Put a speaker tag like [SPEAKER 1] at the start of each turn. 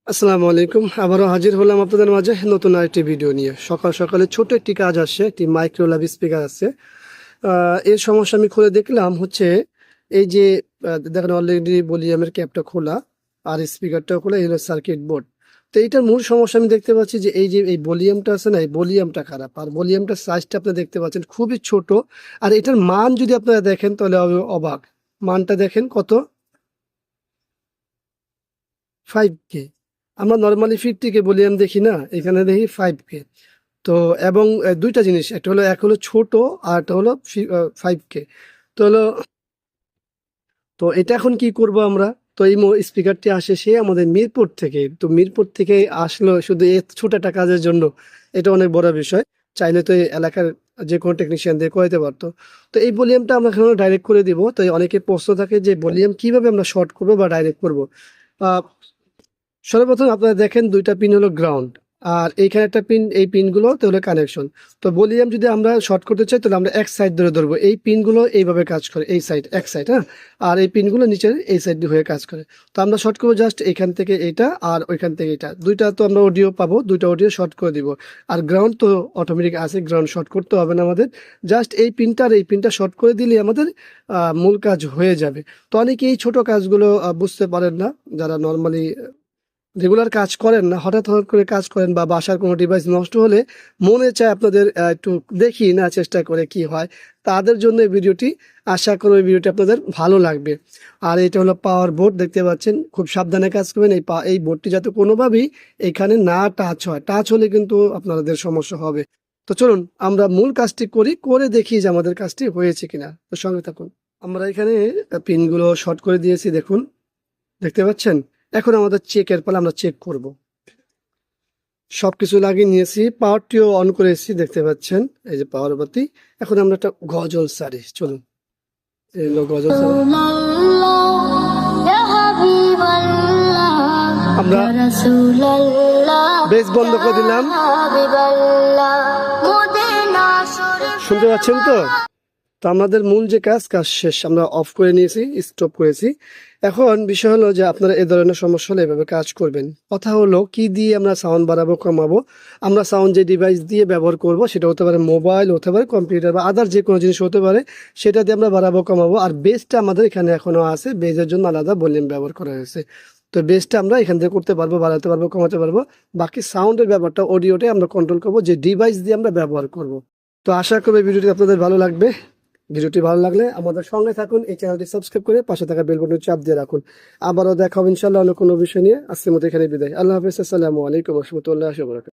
[SPEAKER 1] আসসালামু আলাইকুম। আবারও হাজির হলাম আপনাদের মাঝে নতুন আরেকটি ভিডিও নিয়ে। সকাল সকালে ছোট একটি কাজ আসছে, একটি মাইক্রো লাভ স্পিকার আছে। এর সমস্যা আমি খুলে দেখলাম হচ্ছে এই যে দেখেন অলরেডি ভলিউমের ক্যাপটা খোলা আর স্পিকারটাও খোলা, এই হলো সার্কিট বোর্ড। তো এইটার মূল সমস্যা আমি দেখতে পাচ্ছি যে এই যে এই ভলিউমটা আছে না, এই ভলিউমটা খারাপ, আর ভলিউমটার সাইজটা আপনি দেখতে পাচ্ছেন খুবই ছোট। আর এটার মান যদি আপনারা দেখেন তাহলে অবাক। মানটা দেখেন কত, 5K। আমরা নর্মালি 50K ভলিউম দেখি না, এখানে দেখি 5K। তো এবং দুইটা জিনিস, একটা হলো এক হলো ছোট, আর একটা হলো 5K। তো হলো, তো এটা এখন কি করব আমরা? তো এই স্পিকারটি আসে সে আমাদের মিরপুর থেকে, তো মিরপুর থেকে আসলো শুধু এই ছোট একটা কাজের জন্য। এটা অনেক বড় বিষয়। চাইলে তো এই এলাকার যে কোনো টেকনিশিয়ান দিয়ে করাতে পারতো। তো এই ভলিউমটা আমরা এখানে ডাইরেক্ট করে দিব। তো অনেকের প্রশ্ন থাকে যে ভলিউম কিভাবে আমরা শর্ট করবো বা ডাইরেক্ট করবো। সর্বপ্রথম আপনারা দেখেন দুইটা পিন হলো গ্রাউন্ড, আর এইখানে একটা পিন, এই পিনগুলো তো হলো কানেকশন। তো ভলিউম যদি আমরা শর্ট করতে চাই তাহলে আমরা এক সাইড ধরে ধরবো, এই পিনগুলো এইভাবে কাজ করে, এই সাইড এক সাইড, হ্যাঁ। আর এই পিনগুলো নিচের এই সাইড হয়ে কাজ করে। তো আমরা শর্ট করবো জাস্ট এখান থেকে এটা আর ওইখান থেকে এটা, দুইটা তো আমরা অডিও পাবো, দুইটা অডিও শর্ট করে দিব। আর গ্রাউন্ড তো অটোমেটিক আছে, গ্রাউন্ড শর্ট করতে হবে না আমাদের। জাস্ট এই পিনটা আর এই পিনটা শর্ট করে দিলে আমাদের মূল কাজ হয়ে যাবে। তো অনেকে এই ছোট কাজগুলো বুঝতে পারেন না, যারা নর্মালি রেগুলার কাজ করেন না, হঠাৎ হঠাৎ করে কাজ করেন, বা বাসার কোনো ডিভাইস নষ্ট হলে মনে চায় আপনাদের একটু দেখি না, চেষ্টা করে কি হয়। তাদের জন্য এই ভিডিওটি, আশা করি এই ভিডিওটি আপনাদের ভালো লাগবে। আর এটা হলো পাওয়ার বোর্ড, দেখতে পাচ্ছেন। খুব সাবধানে কাজ করবেন, এই বোর্ডটি যাতে কোনোভাবেই এখানে না টাচ হয়, টাচ হলে কিন্তু আপনাদের সমস্যা হবে। তো চলুন আমরা মূল কাজটি করি, করে দেখি যে আমাদের কাজটি হয়েছে কিনা। তো সঙ্গে থাকুন। আমরা এখানে পিনগুলো শর্ট করে দিয়েছি, দেখুন, দেখতে পাচ্ছেন। এখন আমাদের চেকের পালা, আমরা চেক করব। সবকিছু লাগিয়ে নিয়েছি, পাওয়ারটিও অন করেছি, দেখতে পাচ্ছেন এই যে পাওয়ার বাতি। এখন আমরা একটা গজল সারি, চলুন এই হলো গজল সারি। আমরা বেস বন্ধ করে দিলাম, শুনতে পাচ্ছেন তো? তো আমাদের মূল যে কাজ শেষ, আমরা অফ করে নিয়েছি, স্টপ করেছি। এখন বিষয় হলো যে আপনারা এই ধরনের সমস্যা হলে এভাবে কাজ করবেন। কথা হলো কি দিয়ে আমরা সাউন্ড বাড়াবো কমাবো। আমরা সাউন্ড যে ডিভাইস দিয়ে ব্যবহার করব, সেটা হতে পারে মোবাইল, হতে পারে কম্পিউটার, বা আদার যে কোনো জিনিস হতে পারে, সেটা দিয়ে আমরা বাড়াবো কমাবো। আর বেসটা আমাদের এখানে এখনো আছে, বেসের জন্য আলাদা ভলিউম ব্যবহার করা হয়েছে। তো বেসটা আমরা এখান থেকে করতে পারবো, বাড়াতে পারবো, কমাতে পারবো। বাকি সাউন্ডের ব্যাপারটা, অডিওটাই আমরা কন্ট্রোল করবো, যে ডিভাইস দিয়ে আমরা ব্যবহার করব। তো আশা করি ভিডিওটি আপনাদের ভালো লাগবে। ভিডিওটি ভালো লাগলে আমাদের সঙ্গে থাকুন, এই চ্যানেলটি সাবস্ক্রাইব করে পাশে থাকা বেল বাটনে চাপ দিয়ে রাখুন। আবারও দেখা হবে ইনশাআল্লাহ অন্য কোনো বিষয় নিয়ে। আজকের মতো এখানে বিদায়। আল্লাহ হাফেজ। আসসালামু আলাইকুম ওয়া রাহমাতুল্লাহি ওয়া বারাকাতুহু।